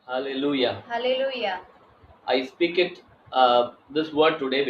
Hallelujah. Hallelujah. I speak it this word today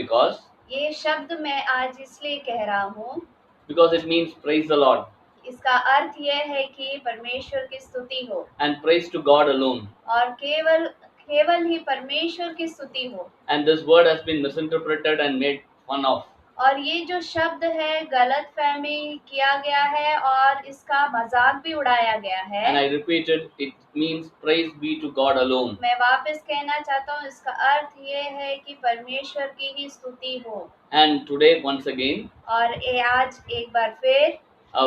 ये शब्द मैं आज इसलिए कह रहा हूँ, because it means praise the Lord इसका अर्थ यह है कि परमेश्वर की स्तुति हो and praise to God alone. और केवल केवल ही परमेश्वर की स्तुति हो। And this word has been misinterpreted and made fun of. और ये जो शब्द है गलत फहमी किया गया है और इसका मजाक भी उड़ाया गया And I है। repeat it means praise be to God alone. मैं वापस कहना चाहता हूँ, इसका अर्थ ये है कि परमेश्वर की ही स्तुति हो। And today, once again, और ये आज एक बार फिर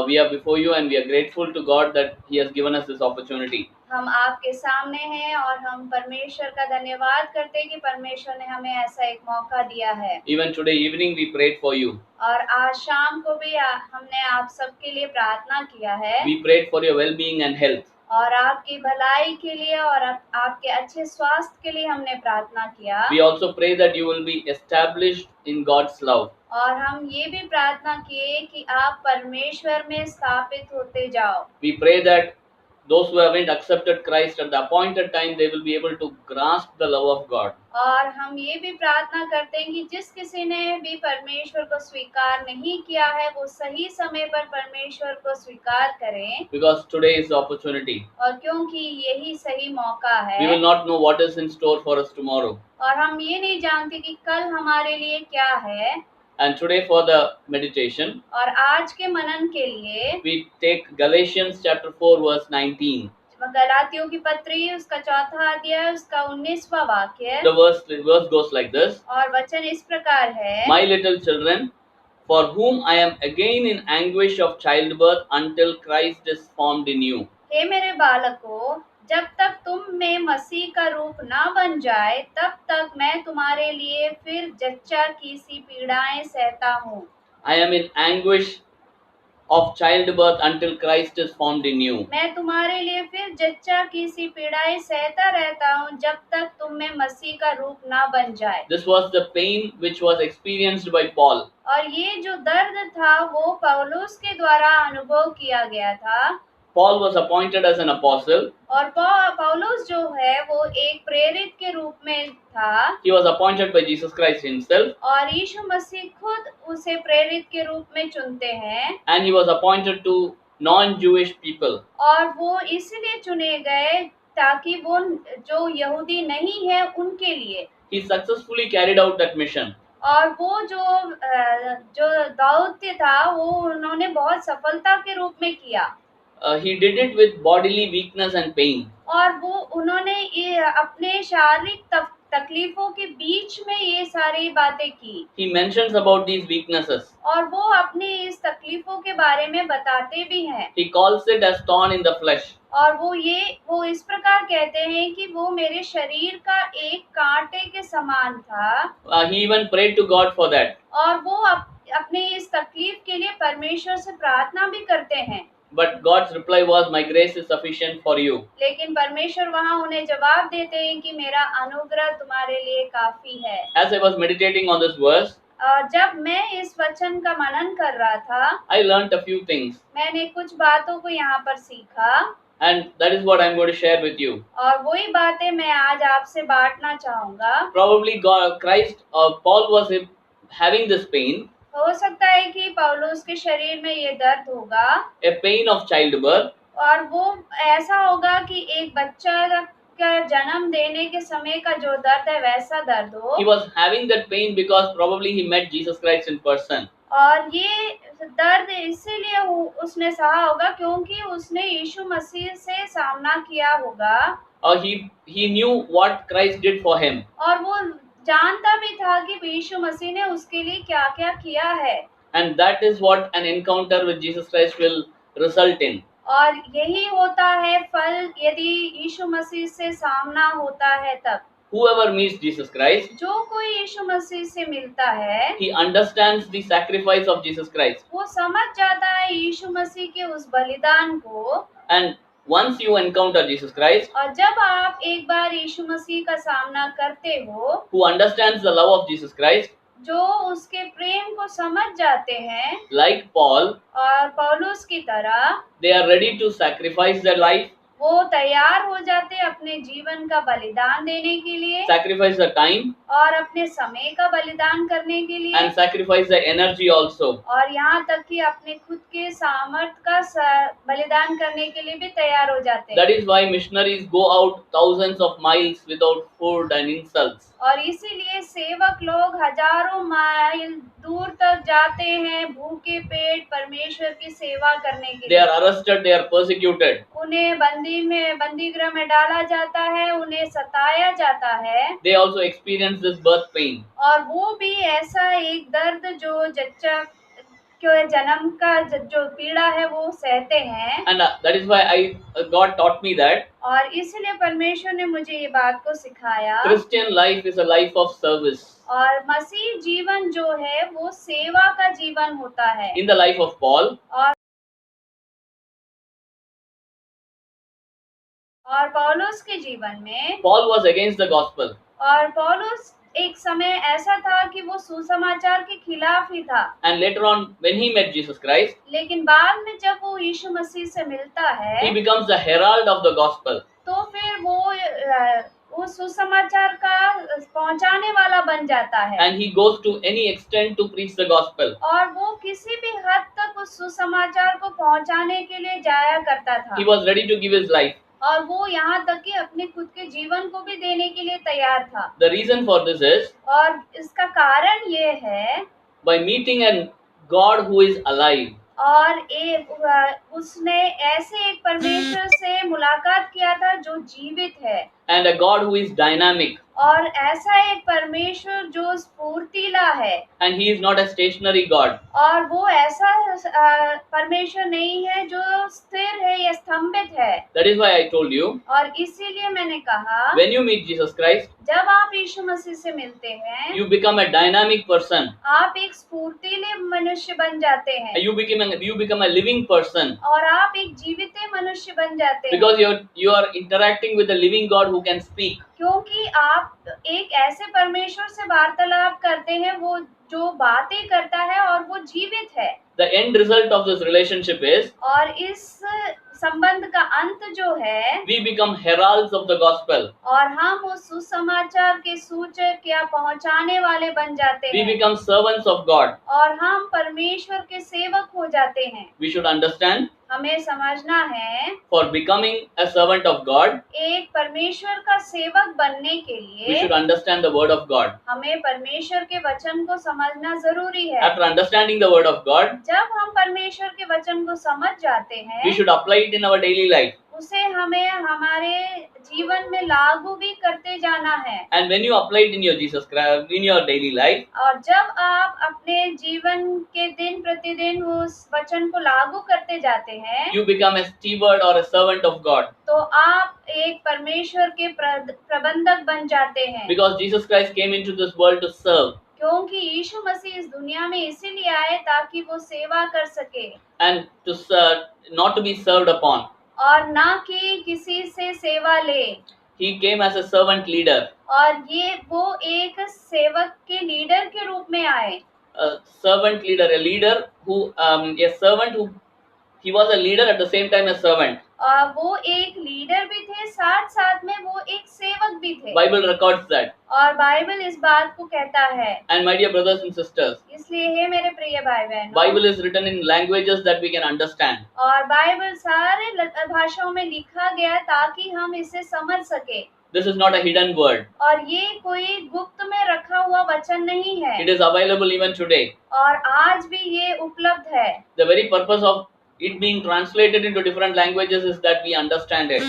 we are before you and we are grateful to God that He has given us this opportunity. हम आपके सामने हैं और हम परमेश्वर का धन्यवाद करते हैं कि परमेश्वर ने हमें ऐसा एक मौका दिया है। Even today evening, we prayed for you. और आज शाम को भी हमने आप सबके लिए प्रार्थना किया है We prayed for your well-being and health. और आपकी भलाई के लिए और आपके अच्छे स्वास्थ्य के लिए हमने प्रार्थना किया। We also pray that you will be established in God's love. और हम ये भी प्रार्थना किए कि आप परमेश्वर में स्थापित होते जाओ। We pray that those who haven't accepted Christ at the appointed time, they will be able to grasp the love of God. और हम ये भी प्रार्थना करते हैं कि जिस किसी ने भी परमेश्वर को स्वीकार नहीं किया है वो सही समय पर परमेश्वर को स्वीकार करें। Because today is the opportunity. और क्योंकि यही सही मौका We will है not know what is in store for us tomorrow. और हम ये नहीं जानते कि कल हमारे लिए क्या है। And today for the meditation, और आज के मनन के लिए we take Galatians chapter 4 verse 19. गलातियों की पत्री उसका चौथा अध्याय उसका 19वां वाक्य। The verse goes like this. और वचन इस प्रकार है, My little children, for whom I am again in anguish of childbirth until Christ is formed in you. हे मेरे बालकों, जब तक तुम में मसीह का रूप ना बन जाए तब तक मैं तुम्हारे लिए फिर जच्चा की सी पीड़ाएं सहता हूँ। I am in anguish of childbirth until Christ is formed in you. मैं तुम्हारे लिए फिर जच्चा की सी पीड़ाएं सहता रहता हूँ जब तक तुम में मसीह का रूप ना बन जाए। This was the pain which was experienced by Paul. और ये जो दर्द था वो पौलुस के द्वारा अनुभव किया गया था। Paul was appointed as an apostle. और पौलुस जो है वो एक प्रेरित के रूप में था। He was appointed by Jesus Christ himself. और यीशु मसीह खुद उसे प्रेरित के रूप में चुनते हैं। And he was appointed to non-Jewish people. और वो इसलिए चुने गए ताकि वो जो यहूदी नहीं है उनके लिए। He successfully carried out that mission. और वो जो दौत्य था वो उन्होंने बहुत सफलता के रूप में किया। He did it with bodily weakness and pain. और वो उन्होंने ये अपने शारीरिक तकलीफों के बीच में ये सारी बातें की। He mentions about these weaknesses. और वो अपनी इस तकलीफों के बारे में बताते भी हैं। He calls it as thorn in the flesh. और वो इस प्रकार कहते हैं कि वो मेरे शरीर का एक कांटे के समान था। He even prayed to God for that. और वो अपने इस तकलीफ के लिए परमेश्वर से प्रार्थना भी करते हैं। But God's reply was, my grace is sufficient for you. लेकिन परमेश्वर वहाँ उन्हें जवाब देते हैं कि मेरा अनुग्रह तुम्हारे लिए काफी है। As I was meditating on this verse, और जब मैं इस वचन का मनन कर रहा था I learned a few things. मैंने कुछ बातों को यहाँ पर सीखा। And that is what I'm going to share with you. और वही बातें मैं आज आपसे बांटना चाहूँगा। Probably Christ or Paul was having this pain. हो सकता है कि पौलुस के शरीर में ये दर्द होगा। A pain of childbirth. और वो ऐसा होगा कि एक बच्चा का जन्म देने के समय का जो दर्द है वैसा दर्द हो। He was having that pain because probably he met Jesus Christ in person. और ये दर्द इसीलिए उसने सहा होगा क्योंकि उसने यीशु मसीह से सामना किया होगा। He knew what Christ did for him. और वो जानता भी था कि यीशु मसीह ने उसके लिए क्या-क्या किया है। And that is what an encounter with Jesus Christ will result in. और यही होता है फल यदि यीशु मसीह से सामना होता है तब। Whoever meets Jesus Christ, जो कोई यीशु मसीह से मिलता है, he understands the sacrifice of Jesus Christ. वो समझ जाता है यीशु मसीह के उस बलिदान को। And once you encounter Jesus Christ, और जब आप एक बार यीशु मसीह का सामना करते हो, who understands the love of Jesus Christ, जो उसके प्रेम को समझ जाते हैं, like Paul, और पौलुस की तरह, they are ready to sacrifice their life. वो तैयार हो जाते हैं अपने जीवन का बलिदान देने के लिए sacrifice the time, और अपने समय का बलिदान करने के लिए and sacrifice the energy also. और यहाँ तक कि अपने खुद के सामर्थ्य का बलिदान करने के लिए भी तैयार हो जाते हैं। That is why missionaries go out thousands of miles without food and insults. और इसीलिए सेवक लोग हजारों माइल दूर तक जाते हैं भूखे पेट परमेश्वर की सेवा करने के They लिए। are arrested, they are persecuted. उन्हें बंदीगृह में डाला जाता है, उन्हें सताया जाता है They also experience this birth pain. और वो भी ऐसा एक दर्द जो जच्चा के जन्म का जो पीड़ा है वो सहते हैं। And that is why God taught me that और इसलिए परमेश्वर ने मुझे ये बात को सिखाया Christian life is a life of service. और मसीह जीवन जो है वो सेवा का जीवन होता है। In the life of Paul, और पौलुस के जीवन में Paul was against the gospel. और पौलुस एक समय ऐसा था कि वो सुसमाचार के खिलाफ ही था। And later on, when he met Jesus Christ, लेकिन बाद में जब वो यीशु मसीह से मिलता है he becomes the herald of the gospel. तो फिर वो सुसमाचार का पहुंचाने वाला बन जाता है। And he goes to any extent to preach the gospel. और वो किसी भी हद तक उस सुसमाचार को पहुंचाने के लिए जाया करता था। He was ready to give his life. और वो यहाँ तक कि अपने खुद के जीवन को भी देने के लिए तैयार था। The reason for this is और इसका कारण ये है by meeting a God who is alive. और उसने ऐसे एक परमेश्वर से मुलाकात किया था जो जीवित है And a God who is dynamic. और ऐसा एक परमेश्वर जो स्फूर्तिला है। And he is not a stationary God. और वो ऐसा परमेश्वर नहीं है जो स्थिर है या स्तंभित है। That is why I told you, और इसीलिए मैंने कहा when you meet Jesus Christ, जब आप यीशु मसीह से मिलते हैं you become a dynamic person. आप एक स्फूर्तिले मनुष्य बन जाते हैं You become a living person. और आप एक जीवित मनुष्य बन जाते हैं Because you are interacting with a living God who can speak. क्योंकि आप एक ऐसे परमेश्वर से वार्तालाप करते हैं वो जो बातें करता है और वो जीवित है। The end result of this relationship is और इस संबंध का अंत जो है we become heralds of the gospel. और हम उस सुसमाचार के सूचक या पहुंचाने वाले बन जाते We हैं become servants of God. और हम परमेश्वर के सेवक हो जाते हैं। We should understand, हमें समझना है for becoming a servant of God, एक परमेश्वर का सेवक बनने के we लिए should understand the word of God. हमें परमेश्वर के वचन को समझना जरूरी है। After understanding the word of God, जब हम परमेश्वर के वचन को समझ जाते हैं we should apply it in our daily life. उसे हमें हमारे जीवन में लागू भी करते जाना है। And when you apply it in your daily life, और जब आप अपने जीवन के दिन प्रतिदिन उस वचन को लागू करते जाते हैं you become a steward or a servant of God. तो आप एक परमेश्वर के प्रबंधक बन जाते हैं। Because Jesus Christ came into this world to serve. क्योंकि यीशु मसीह इस दुनिया में इसीलिए आए ताकि वो सेवा कर सके And to serve, not to be served upon. और ना कि किसी से सेवा ले। He came as a servant leader. और ये वो एक सेवक के लीडर के रूप में आए। A servant leader, a leader who, a servant who, he was a leader at the same time as servant. वो एक लीडर भी थे साथ साथ में वो एक सेवक भी थे। Bible records that. और बाइबल इस बात को कहता है। And my dear brothers and sisters, इसलिए हे मेरे प्रिय भाई बहनों, Bible is written in languages that we can understand. और बाइबल सारे भाषाओं में लिखा गया है ताकि हम इसे समझ सके। This is not a hidden word. और ये कोई गुप्त में रखा हुआ वचन नहीं है। It is available even today. और आज भी ये उपलब्ध है। The very purpose of it being translated into different languages is that we understand it.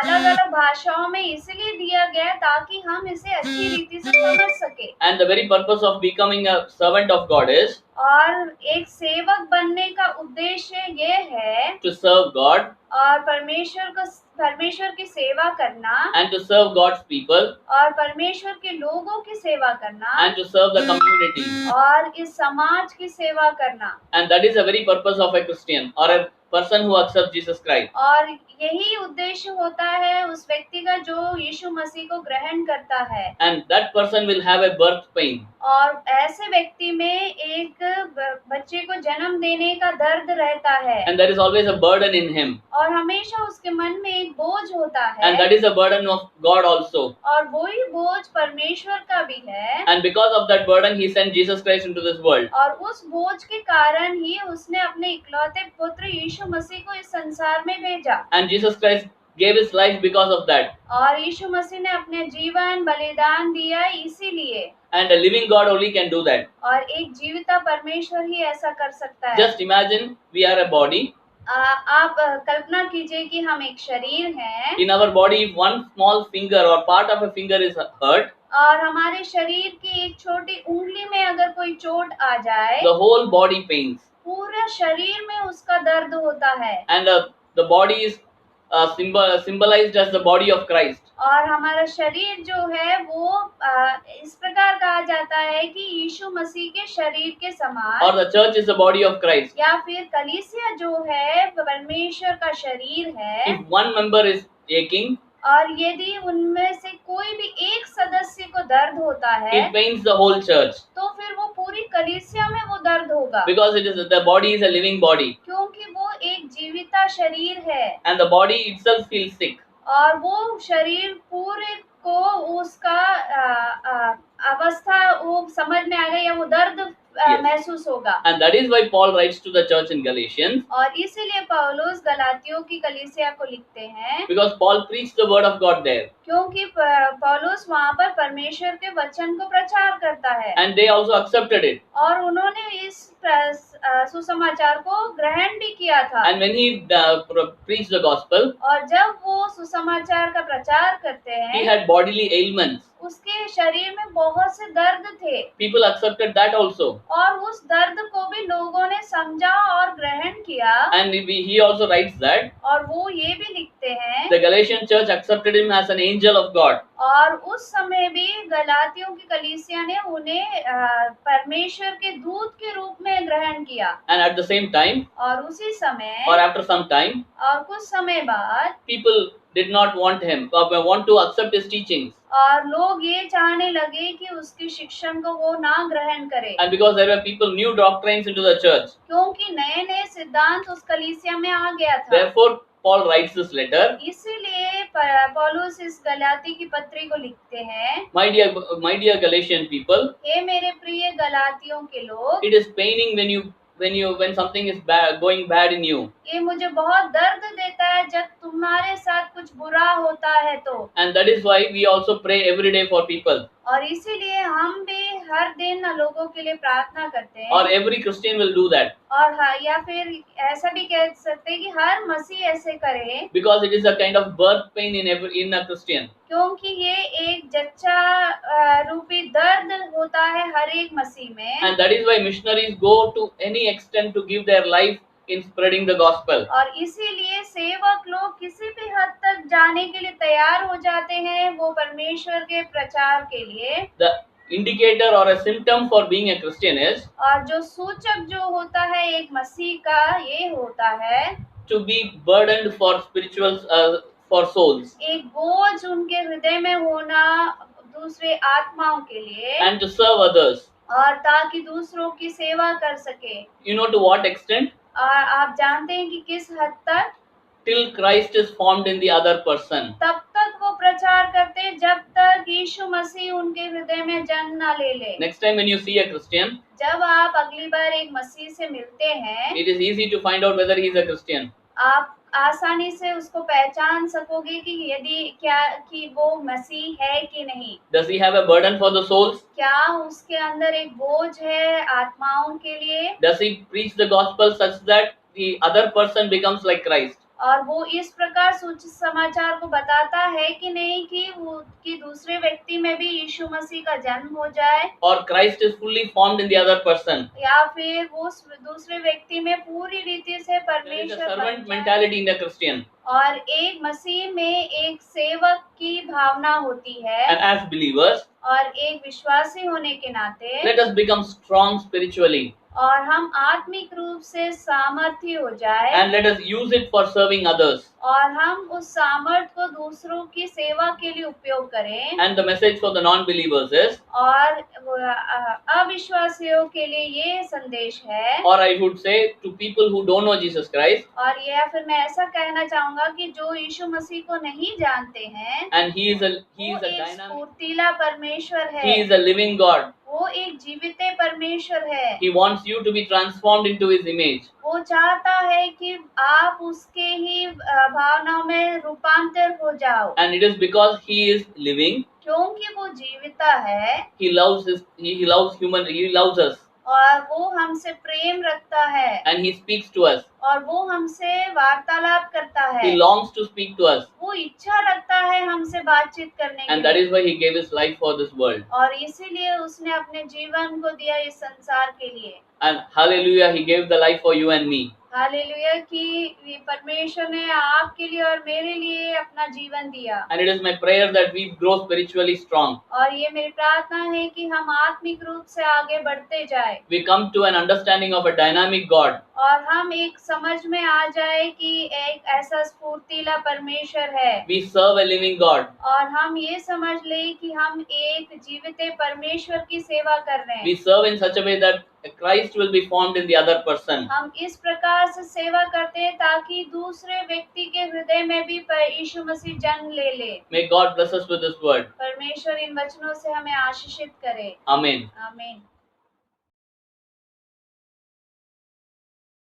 अलग अलग भाषाओं में इसलिए दिया गया है ताकि हम इसे अच्छी रीति से समझ सके। And the very purpose of becoming a servant of God is और एक सेवक बनने का उद्देश्य ये है to serve God और परमेश्वर की सेवा करना and to serve God's people और परमेश्वर के लोगों की सेवा करना and to serve the community. और इस समाज की सेवा करना। And that is the very purpose of a Christian or a person who accepts Jesus Christ. और यही उद्देश्य होता है उस व्यक्ति का जो यीशु मसीह को ग्रहण करता है। And that person will have a birth pain. और ऐसे व्यक्ति में एक बच्चे को जन्म देने का दर्द रहता है। And there is always a burden in him. और हमेशा उसके मन में एक बोझ होता है। And that is a burden of God also. और वही बोझ परमेश्वर का भी है। And because of that burden, he sent Jesus Christ into this world. और उस बोझ के कारण ही उसने अपने इकलौते पुत्र यीशु मसीह को इस संसार में भेजा। And Jesus Christ gave his life because of that. और यीशु मसीह ने अपने जीवन बलिदान दिया इसीलिए। And a living God only can do that. और एक जीविता परमेश्वर ही ऐसा कर सकता है। Just imagine we are a body. आप कल्पना कीजिए कि हम एक शरीर हैं। In our body, if one small finger or part of a finger is hurt, और हमारे शरीर की एक छोटी उंगली में अगर कोई चोट आ जाए, the whole body pains. पूरा शरीर में उसका दर्द होता है। And the body is symbolized as the body of Christ. और हमारा शरीर जो है वो इस प्रकार कहा जाता है कि यीशु मसीह के शरीर के समान। Or the church is the body of Christ. या फिर कलीसिया जो है परमेश्वर का शरीर है। If one member is aching, और यदि उनमें से कोई भी एक सदस्य को दर्द होता है, it pains the whole church. तो फिर वो पूरी कलीसिया में वो दर्द होगा। Because the body is a living body. क्योंकि वो एक जीविता शरीर है। And the body itself feels sick. और वो शरीर पूरे को उसका अवस्था वो समझ में आ गई या वो दर्द महसूस होगा। And that is why Paul writes to the church in Galatians. और इसीलिए पौलुस गलातियों की कलीसिया को लिखते हैं। Because Paul preached the word of God there. क्योंकि पौलुस वहाँ पर परमेश्वर के वचन को प्रचार करता है। And they also accepted it. और उन्होंने इस सुसमाचार को ग्रहण भी किया था। And when he preached the gospel, और जब वो सुसमाचार का प्रचार करते हैं, he had bodily ailments. उसके शरीर में बहुत से दर्द थे। People accepted that also. और उस दर्द को भी लोगों ने समझा और ग्रहण किया। And he also writes that और वो ये भी लिखते हैं, the Galatian church accepted him as an angel of God. और उस समय भी गलातियों की कलीसिया ने उन्हें परमेश्वर के दूत के रूप में ग्रहण किया। And at the same time, और उसी समय or after some time, और कुछ समय बाद people did not want him, or want to accept his teachings. और लोग ये चाहने लगे कि उसकी शिक्षण को वो ना ग्रहण करे। And because there were people new doctrines into the church, क्योंकि नए नए सिद्धांत उस कलीसिया में आ गया था। therefore Paul writes this letter. इसीलिए पौलुस इस गलाती की पत्री को लिखते हैं, My dear Galatian people, हे मेरे प्रिय गलातियों के लोग, it is paining when something is going bad in you. ये मुझे बहुत दर्द देता है जब तुम्हारे साथ कुछ बुरा होता है तो। And that is why we also pray every day for people. और इसीलिए हम भी हर दिन लोगों के लिए प्रार्थना करते हैं। Or every Christian will do that. और या फिर ऐसा भी कह सकते हैं कि हर मसीह ऐसे करे। Because it is a kind of birth pain in a Christian. क्योंकि ये एक जच्चा रूपी दर्द होता है हर एक मसीह में। And that is why missionaries go to any extent to give their life in spreading the gospel. और इसीलिए सेवक लोग किसी भी हद तक जाने के लिए तैयार हो जाते हैं वो परमेश्वर के प्रचार के लिए। The indicator or a symptom for being a Christian is और जो सूचक जो होता है एक मसीह का ये होता है to be burdened for for souls. एक बोझ उनके हृदय में होना दूसरे आत्माओं के लिए। And to serve others. और ताकि दूसरों की सेवा कर सके। You know to what extent? और आप जानते हैं कि किस हद तक? Till Christ is formed in the other person. तब तक वो प्रचार करते हैं जब तक यीशु मसीह उनके हृदय में जन्म ना ले ले। Next time when you see a Christian, जब आप अगली बार एक मसीह से मिलते हैं, it is easy to find out whether he is a Christian. आप आसानी से उसको पहचान सकोगे कि वो मसीह है कि नहीं। Does he have a burden for the souls? क्या उसके अंदर एक बोझ है आत्माओं के लिए? Does he preach the gospel such that the other person becomes like Christ? और वो इस प्रकार समाचार को बताता है कि नहीं कि दूसरे व्यक्ति में भी यीशु मसीह का जन्म हो जाए। Or Christ is fully formed in the other person? या फिर वो दूसरे व्यक्ति में पूरी रीति से There is a परमेश्वर servant mentality in a Christian. और एक मसीह में एक सेवक की भावना होती है। And as believers, और एक विश्वासी होने के नाते let us become strong spiritually. और हम आत्मिक रूप से सामर्थ्य हो जाए and let us use it for serving others. और हम उस सामर्थ को दूसरों की सेवा के लिए उपयोग करें। And the message for the non-believers is, और अविश्वासियों के लिए ये संदेश है, or I would say to people who don't know Jesus Christ, और या फिर मैं ऐसा कहना चाहूंगा कि जो यीशु मसीह को नहीं जानते हैं, and he is वो a एक dynamic, स्फूर्तिला परमेश्वर he है, is a living God. वो एक जीवित परमेश्वर है। He wants you to be transformed into his image. वो चाहता है कि आप उसके ही भावनाओं में रूपांतर हो जाओ, And it is because he is living, क्योंकि वो जीविता है he loves us, और वो हमसे प्रेम रखता है and he speaks to us. और वो हमसे वार्तालाप करता है, He longs to speak to us, वो इच्छा रखता है हमसे बातचीत करने के and that लिए, is why he gave his life for this world. और इसीलिए उसने अपने जीवन को दिया इस संसार के लिए। And hallelujah, he gave the life for you and me. Hallelujah कि परमेश्वर ने आपके लिए और मेरे लिए अपना जीवन दिया। And it is my prayer that we grow spiritually strong. और ये मेरी प्रार्थना है कि हम आत्मिक रूप से आगे बढ़ते जाए, We come to an understanding of a dynamic God, और हम एक समझ में आ जाए कि एक ऐसा स्फूर्तिला परमेश्वर है, we serve a living God. और हम ये समझ ले कि हम एक जीवित परमेश्वर की सेवा कर रहे We हैं। serve in such a way that Christ will be formed in the other person. हम इस प्रकार से सेवा करते हैं ताकि दूसरे व्यक्ति के हृदय में भी यीशु मसीह जन्म ले ले। May God bless us with His word. परमेश्वर इन वचनों से हमें आशीषित करे। Amen. आमीन।